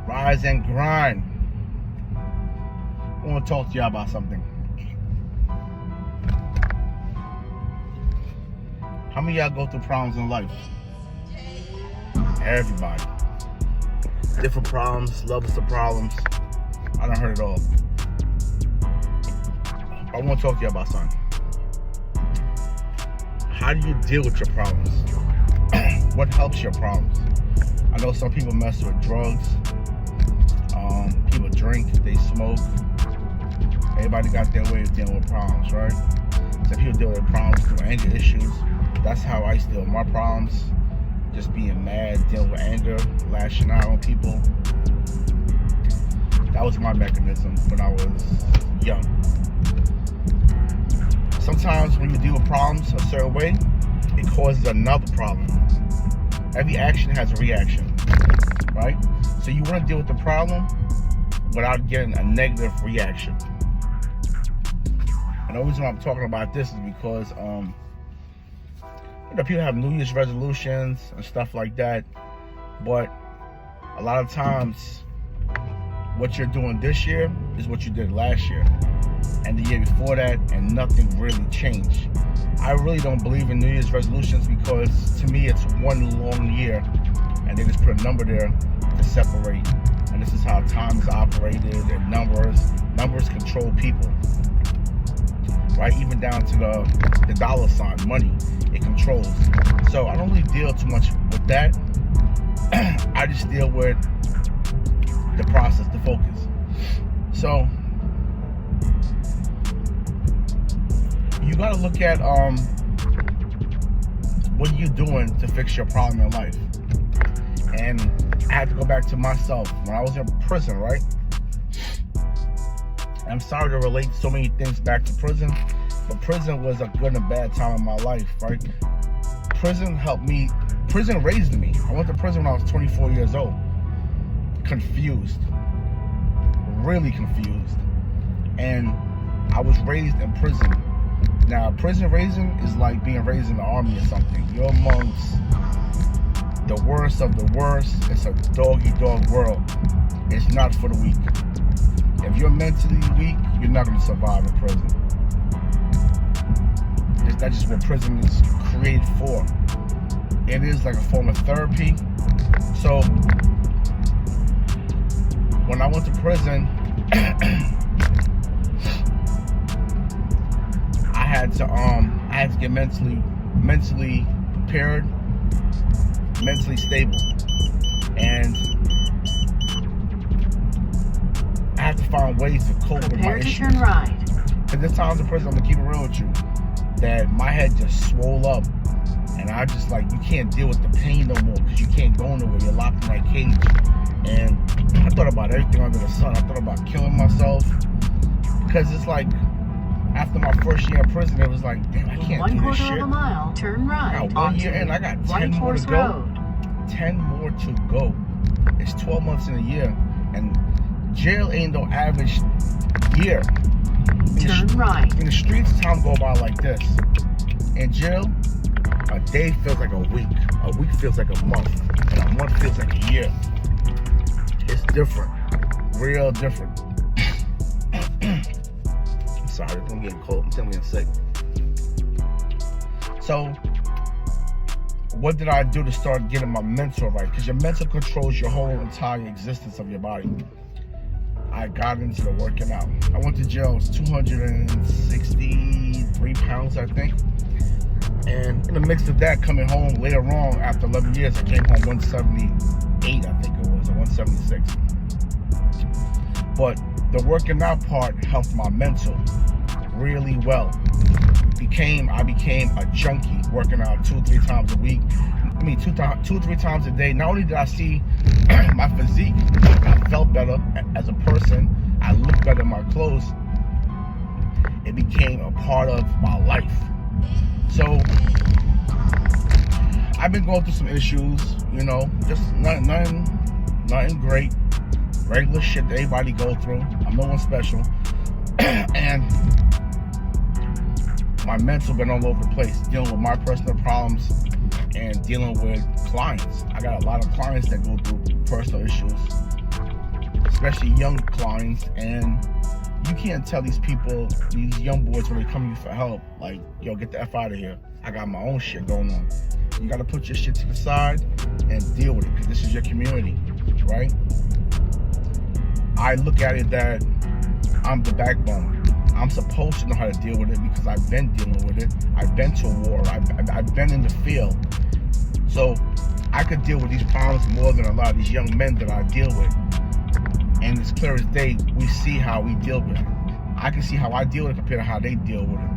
Rise and grind. I want to talk to y'all about something. How many of y'all go through problems in life? Everybody. Different problems, levels of problems. I done heard it all. I want to talk to you about something. How do you deal with your problems? What helps your problems? I know some people mess with drugs. People drink, they smoke. Everybody got their way of dealing with problems, right? Some people deal with problems through anger issues. That's how I deal with my problems. Just being mad, dealing with anger, lashing out on people. That was my mechanism when I was young. Sometimes when you deal with problems a certain way, it causes another problem. Every action has a reaction, right? So you want to deal with the problem without getting a negative reaction. And the reason why I'm talking about this is because people have New Year's resolutions and stuff like that, but a lot of times what you're doing this year is what you did last year and the year before that, and nothing really changed. I really don't believe in New Year's resolutions because to me it's one long year and they just put a number there to separate. And this is how time is operated, and numbers control people, right? Even down to the dollar sign, money, it controls. So I don't really deal too much with that. I just deal with the process, the focus. So you gotta look at what you're doing to fix your problem in life. And I had to go back to myself when I was in prison, right? I'm sorry to relate so many things back to prison, but prison was a good and bad time in my life, right? Prison helped me. Prison raised me. I went to prison when I was 24 years old. Confused. Really confused. And I was raised in prison. Now, prison raising is like being raised in the army or something. You're amongst the worst of the worst. It's a dog-eat-dog world. It's not for the weak. If you're mentally weak, you're not going to survive in prison. That's just what prison is created for. It is like a form of therapy. So, when I went to prison, I had to get mentally prepared, mentally stable, and I had to find ways to cope with my issues. Turn right. At this time in prison, I'm gonna keep it real with you, that my head just swole up, and I just you can't deal with the pain no more because you can't go nowhere. You're locked in that cage, and I thought about everything under the sun. I thought about killing myself because it's like after my first year in prison, it was like, damn, I can't do this shit. 1/4 of a mile, turn right. I got 1 year in, I got 10 more to go. 10 more to go. It's 12 months in a year, and jail ain't no average year. Turn right. In the streets, time go by like this. In jail, a day feels like a week feels like a month, and a month feels like a year. It's different, real different. I'm sorry, I'm getting cold. I'm getting sick. So, what did I do to start getting my mental right? Because your mental controls your whole entire existence of your body. I got into the working out. I went to jail. I was 263 pounds, I think. And in the mix of that, coming home later on, after 11 years, I came home 178, I think it was, or 176. But the working out part helped my mental really well. I became a junkie, working out 2 or 3 times a week. I mean, 2 or 3 times a day. Not only did I see my physique, I felt better as a person. I looked better in my clothes. It became a part of my life. So I've been going through some issues, just nothing great. Regular shit that everybody go through. I'm no one special. And my mental been all over the place, dealing with my personal problems and dealing with clients. I got a lot of clients that go through personal issues. especially young clients, and you can't tell these people, these young boys, when they come to you for help, like, yo, get the F out of here. I got my own shit going on. You gotta put your shit to the side and deal with it, because this is your community, right? I look at it that I'm the backbone. I'm supposed to know how to deal with it because I've been dealing with it. I've been to war. I've been in the field. So I could deal with these problems more than a lot of these young men that I deal with. And it's clear as day, we see how we deal with it. I can see how I deal with it compared to how they deal with it.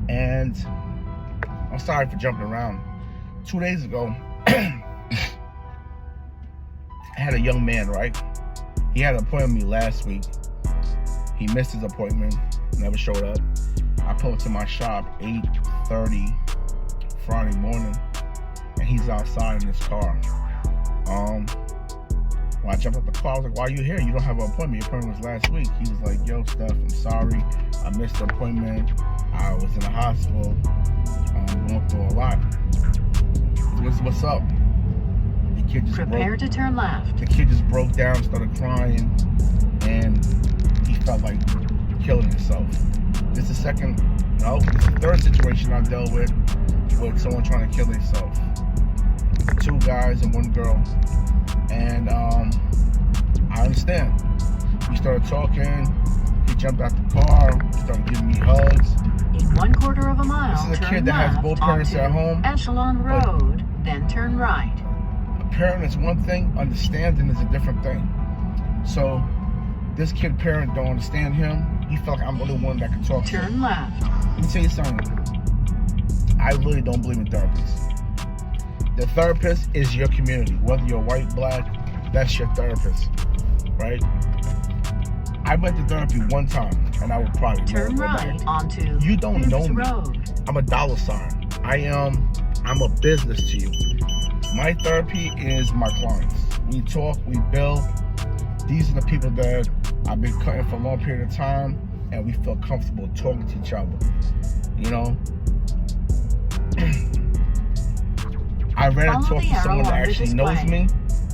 And I'm sorry for jumping around. 2 days ago, I had a young man, right? He had an appointment with me last week. He missed his appointment, never showed up. I pulled up to my shop 8:30 Friday morning, and he's outside in his car. When I jumped out the car, I was like, why are you here? You don't have an appointment. Your appointment was last week. He was like, yo, Steph, I'm sorry. I missed the appointment. I was in the hospital. Going through a lot. What's up? The kid just Prepare to turn left. The kid just broke down, started crying, and he felt like killing himself. This is the third situation I dealt with someone trying to kill themselves. 2 guys and 1 girl. And I understand. We started talking. He jumped out the car. He started giving me hugs. In 1/4 of a mile, this is a turn kid that has left both parents onto at home. Echelon Road, then turn right. A parent is one thing. Understanding is a different thing. So this kid parent don't understand him. He felt like I'm the only one that can talk to him. Turn left. Let me tell you something. I really don't believe in therapists. The therapist is your community. Whether you're white, black, that's your therapist, right? I went to therapy 1 time, and I would probably turn never go right back. onto You don't know me. Road. I'm a $sign. I'm a business to you. My therapy is my clients. We talk, we build. These are the people that I've been cutting for a long period of time, and we feel comfortable talking to each other. You know? I'd rather talk to someone that actually knows me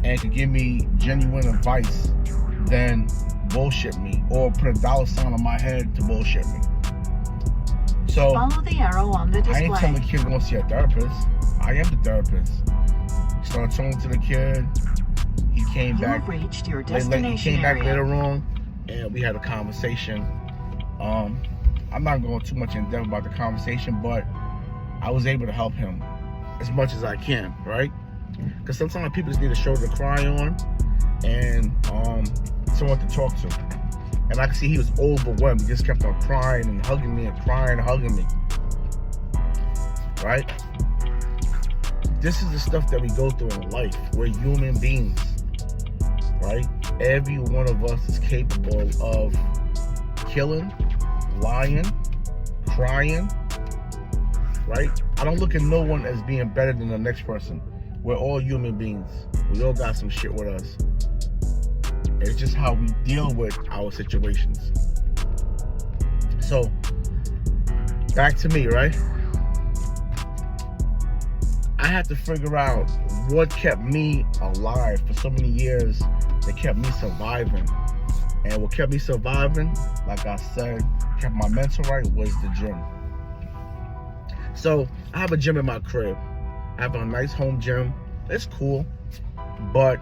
and can give me genuine advice than bullshit me or put a $sign on my head to bullshit me. So follow the arrow on the display. I ain't telling the kid to go see a therapist. I am the therapist. Started talking to the kid. He came back. You've reached your He destination came back area. later on, and we had a conversation. I'm not going too much in depth about the conversation, but I was able to help him as much as I can, right? Because sometimes people just need a shoulder to cry on and someone to talk to. And I could see he was overwhelmed. He just kept on crying and hugging me and crying and hugging me, right? This is the stuff that we go through in life. We're human beings, right? Every one of us is capable of killing, lying, crying, right? I don't look at no one as being better than the next person. We're all human beings. We all got some shit with us. It's just how we deal with our situations. So, back to me, right? I had to figure out what kept me alive for so many years, that kept me surviving. And what kept me surviving, like I said, kept my mental right, was the gym. So I have a gym in my crib. I have a nice home gym. It's cool, but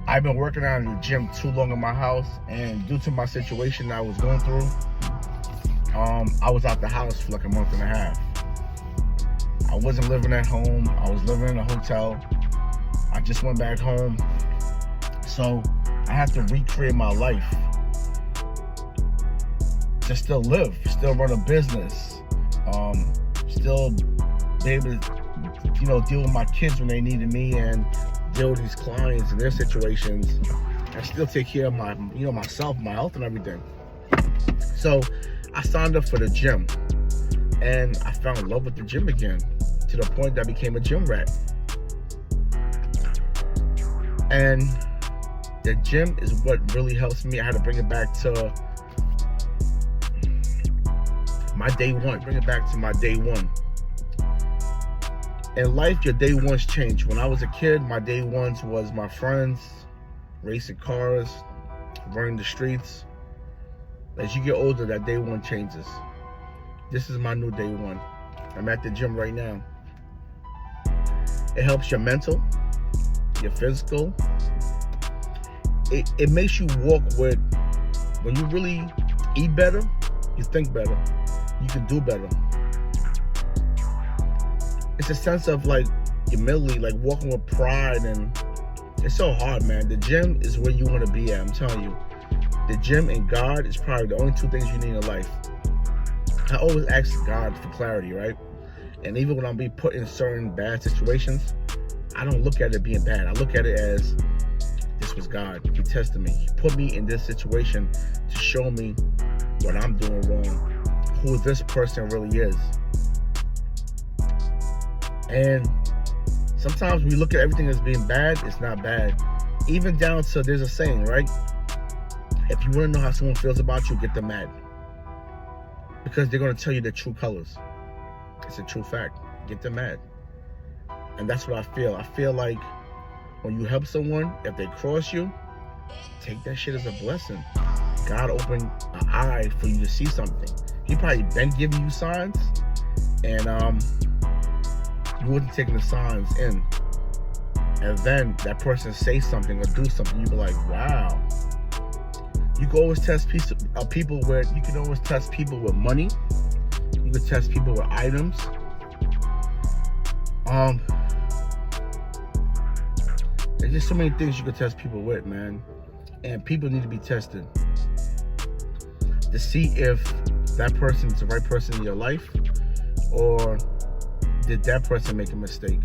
I've been working out in the gym too long in my house, and due to my situation that I was going through, I was out the house for like a month and a half. I wasn't living at home. I was living in a hotel. I just went back home. So I had to recreate my life to still live, still run a business, still be able to, deal with my kids when they needed me, and deal with these clients and their situations, and still take care of my, myself, my health and everything. So I signed up for the gym, and I fell in love with the gym again, to the point that I became a gym rat. And the gym is what really helps me. I had to bring it back to my day one. Bring it back to my day one. In life, your day ones change. When I was a kid, my day ones was my friends, racing cars, running the streets. As you get older, that day one changes. This is my new day one. I'm at the gym right now. It helps your mental, your physical. It makes you walk with, when you really eat better, you think better, you can do better. It's a sense of like humility, like walking with pride, and it's so hard, man. The gym is where you want to be at, I'm telling you. The gym and God is probably the only two things you need in life. I always ask God for clarity, right? And even when I'm being put in certain bad situations, I don't look at it being bad. I look at it as, this was God. He tested me. He put me in this situation to show me what I'm doing wrong, who this person really is. And sometimes we look at everything as being bad, it's not bad. Even down to, there's a saying, right? If you want to know how someone feels about you, get them mad. Because they're going to tell you their true colors. It's a true fact. Get them mad. And that's what I feel. I feel like when you help someone, if they cross you, take that shit as a blessing. God opened an eye for you to see something. He probably been giving you signs, and you wasn't taking the signs in. And then that person say something or do something, you be like, wow. You can always test people with, you can always test people with money. You can test people with items. There's just so many things you can test people with, man. And people need to be tested to see if that person is the right person in your life, or did that person make a mistake?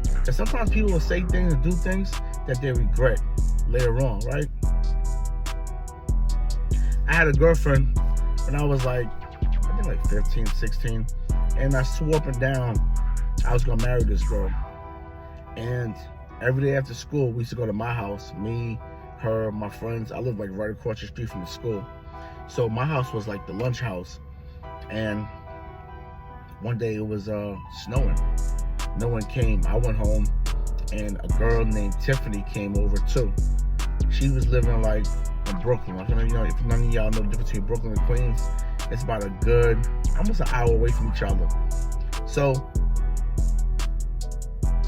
Because sometimes people will say things and do things that they regret later on, right? I had a girlfriend when I was like, I think like 15, 16, and I swore up and down I was gonna marry this girl. And every day after school, we used to go to my house, me, her, my friends. I lived like right across the street from the school. So my house was like the lunch house. And one day it was snowing. No one came. I went home, and a girl named Tiffany came over too. She was living like in Brooklyn. If none of y'all know the difference between Brooklyn and Queens, it's about a good, almost an hour away from each other. So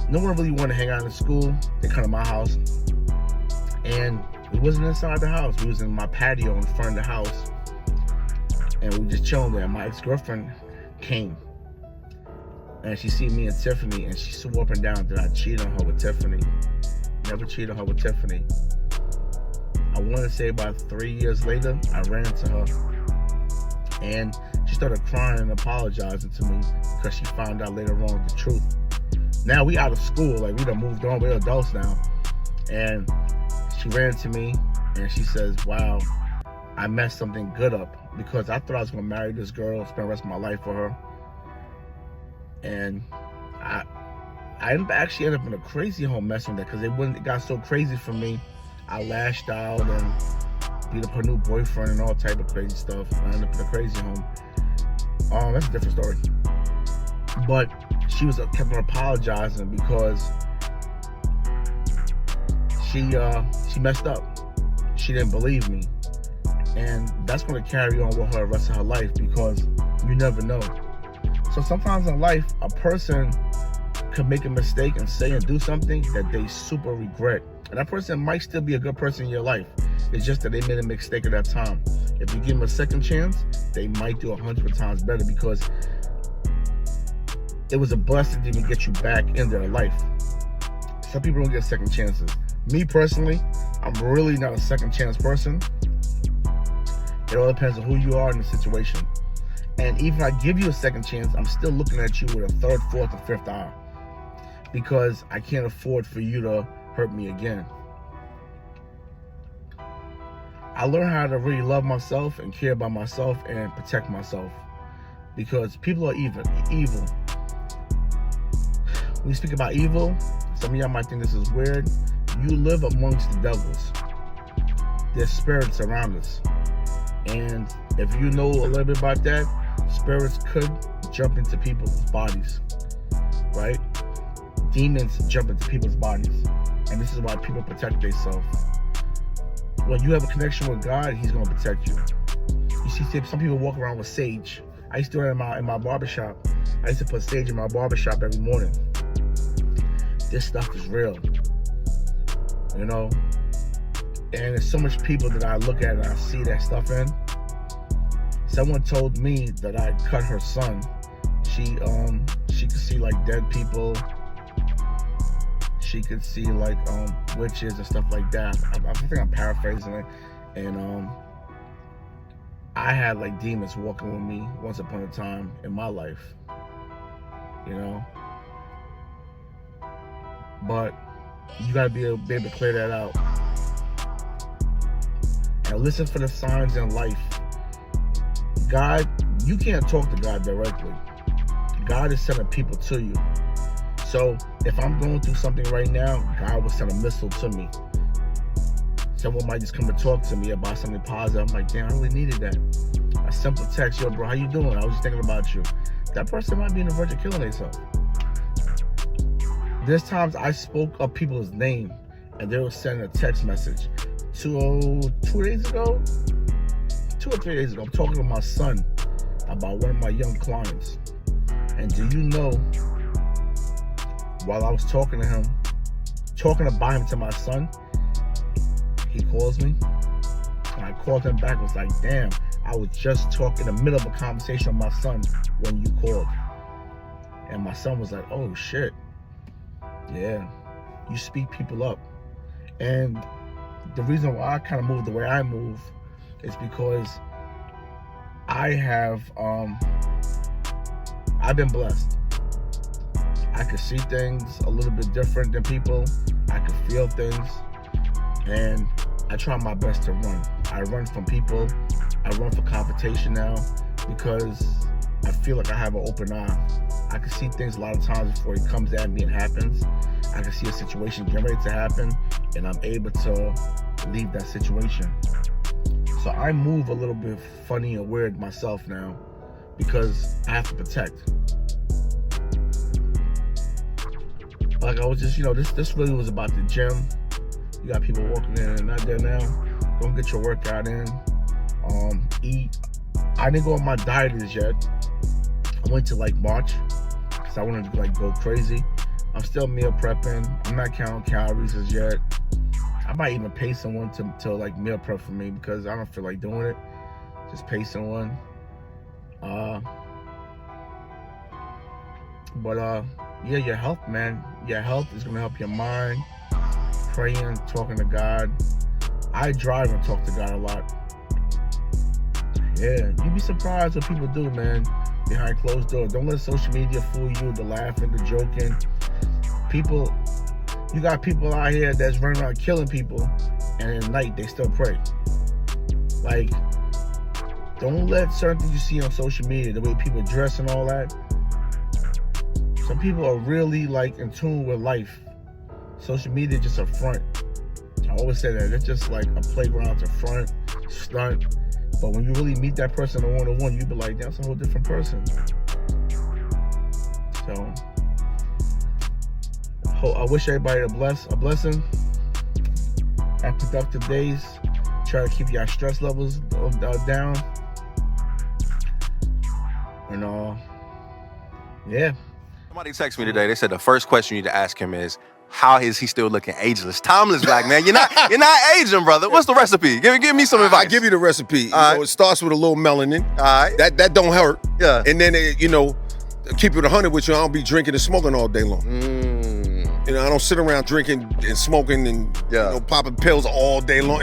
no one really wanted to hang out in school. They come to my house, and we wasn't inside the house. We was in my patio in front of the house, and we were just chilling there. My ex-girlfriend came, and she see me and Tiffany, and she swore up and down that I cheated on her with Tiffany. Never cheated on her with Tiffany. I want to say about 3 years later, I ran into her, and she started crying and apologizing to me because she found out later on the truth. Now we out of school, like we done moved on, we're adults now. And she ran to me and she says, wow, I messed something good up, because I thought I was gonna marry this girl, spend the rest of my life with her. And I actually ended up in a crazy home messing with that, because it got so crazy for me. I lashed out and beat up her new boyfriend and all type of crazy stuff. I ended up in a crazy home. That's a different story. But she kept on apologizing because she messed up. She didn't believe me. And that's going to carry on with her the rest of her life, because you never know. So sometimes in life, a person could make a mistake and say and do something that they super regret. And that person might still be a good person in your life. It's just that they made a mistake at that time. If you give them a second chance, they might do 100 times better, because it was a blessing to even get you back in their life. Some people don't get second chances. Me personally, I'm really not a second chance person. It all depends on who you are in the situation. And even if I give you a second chance, I'm still looking at you with a third, fourth, or fifth eye, because I can't afford for you to hurt me again. I learned how to really love myself and care about myself and protect myself, because people are evil. When you speak about evil, some of y'all might think this is weird. You live amongst the devils. There's spirits around us. And if you know a little bit about that, spirits could jump into people's bodies, right? demons jump into people's bodies. And this is why people protect themselves. When you have a connection with God, He's going to protect you. You see, some people walk around with sage. I used to do it in my barbershop. I used to put sage in my barbershop every morning. This stuff is real. You know? And there's so much people that I look at and I see that stuff in. Someone told me that I cut her son. She could see like dead people. She could see like witches and stuff like that. I think I'm paraphrasing it. And I had like demons walking with me once upon a time in my life. You know? But you gotta be able to clear that out. And listen for the signs in life. God, you can't talk to God directly. God is sending people to you. So if I'm going through something right now, God will send a missile to me. Someone might just come and talk to me about something positive. I'm like, damn, I really needed that. A simple text, yo, bro, how you doing? I was just thinking about you. That person might be in the verge of killing themselves. There's times I spoke up people's name and they will send a text message. 2 days ago, 2 or 3 days ago, I'm talking to my son about one of my young clients. And do you know, while I was talking to him, talking about him to my son, he calls me. And I called him back, was like, damn, I was just talking in the middle of a conversation with my son when you called. And my son was like, oh shit. Yeah, you speak people up. And the reason why I kind of move the way I move is because I've been blessed. I can see things a little bit different than people. I can feel things. And I try my best to run. I run from people. I run for confrontation now because I feel like I have an open eye. I can see things a lot of times before it comes at me and happens. I can see a situation getting ready to happen and I'm able to leave that situation. So I move a little bit funny and weird myself now because I have to protect. Like I was just, this really was about the gym. You got people walking in and out there now. Go get your workout in. Eat. I didn't go on my diet as yet. I went to like March because I wanted to like go crazy. I'm still meal prepping. I'm not counting calories as yet. I might even pay someone to like meal prep for me because I don't feel like doing it. Just pay someone. Yeah, your health, man. Your health is gonna help your mind. Praying, talking to God. I drive and talk to God a lot. Yeah, you'd be surprised what people do, man, behind closed doors. Don't let social media fool you, the laughing, the joking. You got people out here that's running around killing people, and at night they still pray. Like, don't let certain things you see on social media, the way people dress and all that. Some people are really like in tune with life. Social media is just a front. I always say that it's just like a playground to front, stunt. But when you really meet that person on one-on-one, you be like, that's a whole different person. So I wish everybody a blessing. Have productive days. Try to keep your stress levels down. And yeah. Somebody texted me today. They said the first question you need to ask him is, how is he still looking ageless? Timeless black man. You're not aging, brother. What's the recipe? Give me some advice. I give you the recipe. All right. It starts with a little melanin. All right. That don't hurt. Yeah. And then keep it 100 with you. I don't be drinking and smoking all day long. I don't sit around drinking and smoking and popping pills all day long.